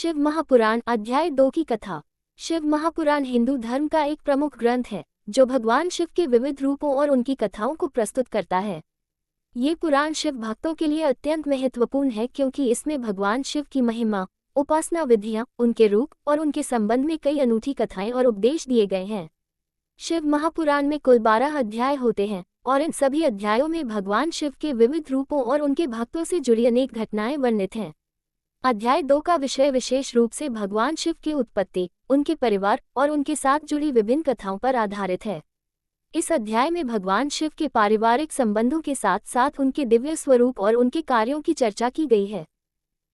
शिव महापुराण अध्याय 2 की कथा। शिव महापुराण हिंदू धर्म का एक प्रमुख ग्रंथ है जो भगवान शिव के विविध रूपों और उनकी कथाओं को प्रस्तुत करता है। ये पुराण शिव भक्तों के लिए अत्यंत महत्वपूर्ण है क्योंकि इसमें भगवान शिव की महिमा, उपासना विधियां, उनके रूप और उनके संबंध में कई अनूठी कथाएं और उपदेश दिए गए हैं। शिव महापुराण में कुल 12 अध्याय होते हैं और इन सभी अध्यायों में भगवान शिव के विविध रूपों और उनके भक्तों से जुड़ी अनेक घटनाएं वर्णित हैं। अध्याय 2 का विषय विशेष रूप से भगवान शिव की उत्पत्ति, उनके परिवार और उनके साथ जुड़ी विभिन्न कथाओं पर आधारित है। इस अध्याय में भगवान शिव के पारिवारिक संबंधों के साथ साथ उनके दिव्य स्वरूप और उनके कार्यों की चर्चा की गई है।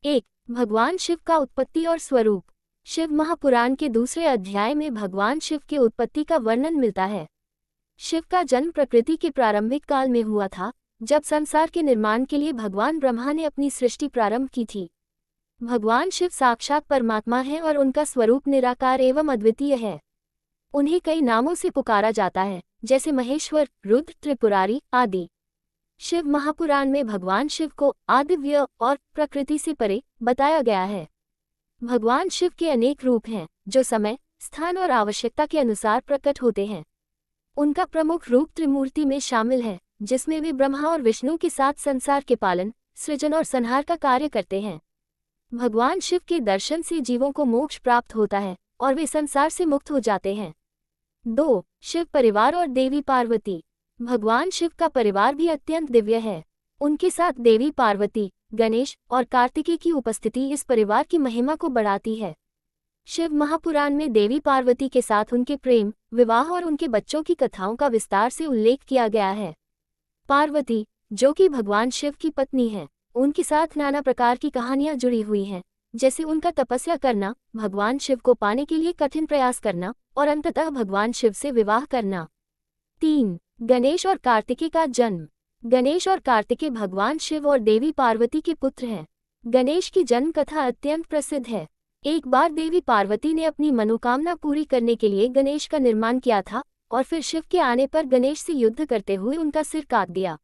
1. भगवान शिव का उत्पत्ति और स्वरूप। शिव महापुराण के दूसरे अध्याय में भगवान शिव की उत्पत्ति का वर्णन मिलता है। शिव का जन्म प्रकृति के प्रारंभिक काल में हुआ था, जब संसार के निर्माण के लिए भगवान ब्रह्मा ने अपनी सृष्टि प्रारंभ की थी। भगवान शिव साक्षात परमात्मा है और उनका स्वरूप निराकार एवं अद्वितीय है। उन्हें कई नामों से पुकारा जाता है, जैसे महेश्वर, रुद्र, त्रिपुरारी आदि। शिव महापुराण में भगवान शिव को आदिव्य और प्रकृति से परे बताया गया है। भगवान शिव के अनेक रूप हैं जो समय, स्थान और आवश्यकता के अनुसार प्रकट होते हैं। उनका प्रमुख रूप त्रिमूर्ति में शामिल है, जिसमें वे ब्रह्मा और विष्णु के साथ संसार के पालन, सृजन और संहार का कार्य करते हैं। भगवान शिव के दर्शन से जीवों को मोक्ष प्राप्त होता है और वे संसार से मुक्त हो जाते हैं। 2. शिव परिवार और देवी पार्वती। भगवान शिव का परिवार भी अत्यंत दिव्य है। उनके साथ देवी पार्वती, गणेश और कार्तिकेय की उपस्थिति इस परिवार की महिमा को बढ़ाती है। शिव महापुराण में देवी पार्वती के साथ उनके प्रेम, विवाह और उनके बच्चों की कथाओं का विस्तार से उल्लेख किया गया है। पार्वती, जो कि भगवान शिव की पत्नी है, उनके साथ नाना प्रकार की कहानियां जुड़ी हुई हैं, जैसे उनका तपस्या करना, भगवान शिव को पाने के लिए कठिन प्रयास करना और अंततः भगवान शिव से विवाह करना। 3. गणेश और कार्तिकेय का जन्म। गणेश और कार्तिकेय भगवान शिव और देवी पार्वती के पुत्र हैं। गणेश की जन्म कथा अत्यंत प्रसिद्ध है। एक बार देवी पार्वती ने अपनी मनोकामना पूरी करने के लिए गणेश का निर्माण किया था और फिर शिव के आने पर गणेश से युद्ध करते हुए उनका सिर काट दिया।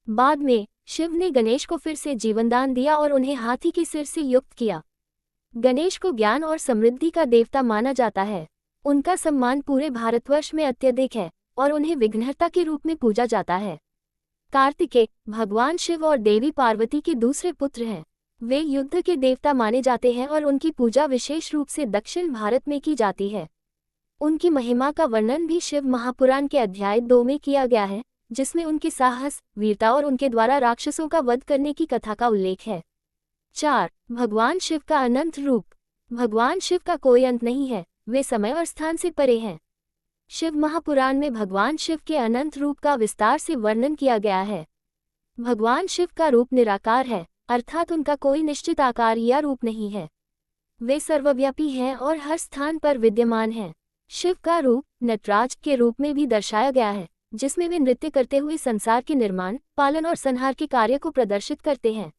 बाद में शिव ने गणेश को फिर से जीवनदान दिया और उन्हें हाथी के सिर से युक्त किया। गणेश को ज्ञान और समृद्धि का देवता माना जाता है। उनका सम्मान पूरे भारतवर्ष में अत्यधिक है और उन्हें विघ्नहर्ता के रूप में पूजा जाता है। कार्तिकेय भगवान शिव और देवी पार्वती के दूसरे पुत्र हैं। वे युद्ध के देवता माने जाते हैं और उनकी पूजा विशेष रूप से दक्षिण भारत में की जाती है। उनकी महिमा का वर्णन भी शिव महापुराण के अध्याय 2 में किया गया है, जिसमें उनके साहस, वीरता और उनके द्वारा राक्षसों का वध करने की कथा का उल्लेख है। 4. भगवान शिव का अनंत रूप। भगवान शिव का कोई अंत नहीं है, वे समय और स्थान से परे हैं। शिव महापुराण में भगवान शिव के अनंत रूप का विस्तार से वर्णन किया गया है। भगवान शिव का रूप निराकार है, अर्थात उनका कोई निश्चित आकार या रूप नहीं है। वे सर्वव्यापी हैं और हर स्थान पर विद्यमान हैं। शिव का रूप नटराज के रूप में भी दर्शाया गया है, जिसमें वे नृत्य करते हुए संसार के निर्माण, पालन और संहार के कार्य को प्रदर्शित करते हैं।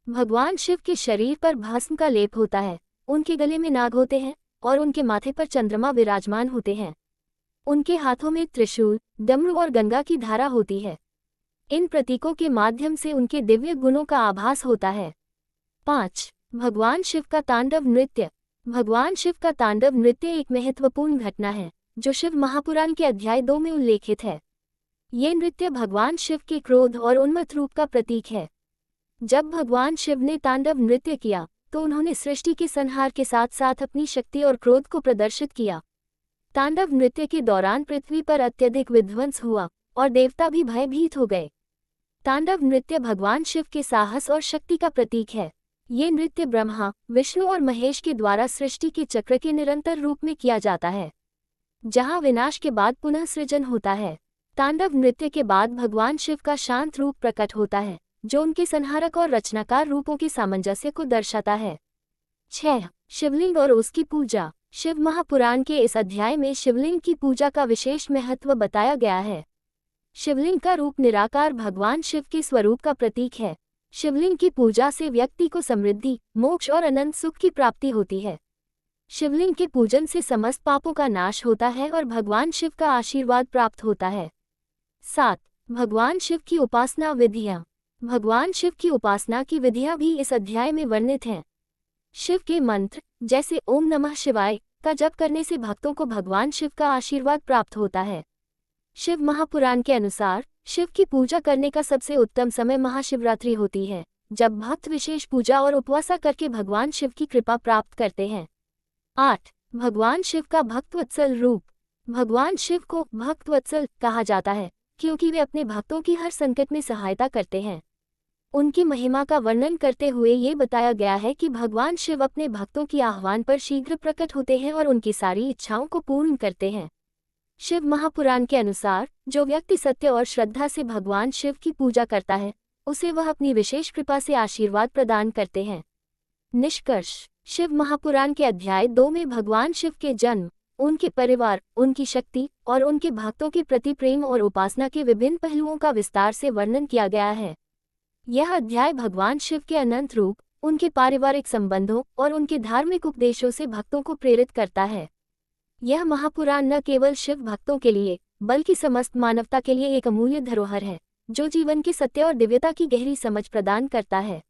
भगवान शिव के शरीर पर भस्म का लेप होता है, उनके गले में नाग होते हैं और उनके माथे पर चंद्रमा विराजमान होते हैं। उनके हाथों में त्रिशूल, डमरू और गंगा की धारा होती है। इन प्रतीकों के माध्यम से उनके दिव्य गुणों का आभास होता है। 5. भगवान शिव का तांडव नृत्य। भगवान शिव का तांडव नृत्य एक महत्वपूर्ण घटना है जो शिव महापुराण के अध्याय 2 में उल्लेखित है। ये नृत्य भगवान शिव के क्रोध और उन्मत्त रूप का प्रतीक है। जब भगवान शिव ने तांडव नृत्य किया तो उन्होंने सृष्टि के संहार के साथ साथ अपनी शक्ति और क्रोध को प्रदर्शित किया। तांडव नृत्य के दौरान पृथ्वी पर अत्यधिक विध्वंस हुआ और देवता भी भयभीत हो गए। तांडव नृत्य भगवान शिव के साहस और शक्ति का प्रतीक है। ये नृत्य ब्रह्मा, विष्णु और महेश के द्वारा सृष्टि के चक्र के निरंतर रूप में किया जाता है, जहां विनाश के बाद पुनः सृजन होता है। तांडव नृत्य के बाद भगवान शिव का शांत रूप प्रकट होता है, जो उनके संहारक और रचनाकार रूपों के सामंजस्य को दर्शाता है। 6. शिवलिंग और उसकी पूजा। शिव महापुराण के इस अध्याय में शिवलिंग की पूजा का विशेष महत्व बताया गया है। शिवलिंग का रूप निराकार भगवान शिव के स्वरूप का प्रतीक है। शिवलिंग की पूजा से व्यक्ति को समृद्धि, मोक्ष और अनंत सुख की प्राप्ति होती है। शिवलिंग के पूजन से समस्त पापों का नाश होता है और भगवान शिव का आशीर्वाद प्राप्त होता है। 7. भगवान शिव की उपासना विधियां। भगवान शिव की उपासना की विधियां भी इस अध्याय में वर्णित हैं। शिव के मंत्र जैसे ओम नमः शिवाय का जप करने से भक्तों को भगवान शिव का आशीर्वाद प्राप्त होता है। शिव महापुराण के अनुसार शिव की पूजा करने का सबसे उत्तम समय महाशिवरात्रि होती है, जब भक्त विशेष पूजा और उपवास करके भगवान शिव की कृपा प्राप्त करते हैं। 8. भगवान शिव का भक्तवत्सल रूप। भगवान शिव को भक्तवत्सल कहा जाता है क्योंकि वे अपने भक्तों की हर संकट में सहायता करते हैं। उनकी महिमा का वर्णन करते हुए ये बताया गया है कि भगवान शिव अपने भक्तों की आह्वान पर शीघ्र प्रकट होते हैं और उनकी सारी इच्छाओं को पूर्ण करते हैं। शिव महापुराण के अनुसार जो व्यक्ति सत्य और श्रद्धा से भगवान शिव की पूजा करता है, उसे वह अपनी विशेष कृपा से आशीर्वाद प्रदान करते हैं। निष्कर्ष, शिव महापुराण के अध्याय 2 में भगवान शिव के जन्म, उनके परिवार, उनकी शक्ति और उनके भक्तों के प्रति प्रेम और उपासना के विभिन्न पहलुओं का विस्तार से वर्णन किया गया है। यह अध्याय भगवान शिव के अनंत रूप, उनके पारिवारिक संबंधों और उनके धार्मिक उपदेशों से भक्तों को प्रेरित करता है। यह महापुराण न केवल शिव भक्तों के लिए बल्कि समस्त मानवता के लिए एक अमूल्य धरोहर है, जो जीवन के सत्य और दिव्यता की गहरी समझ प्रदान करता है।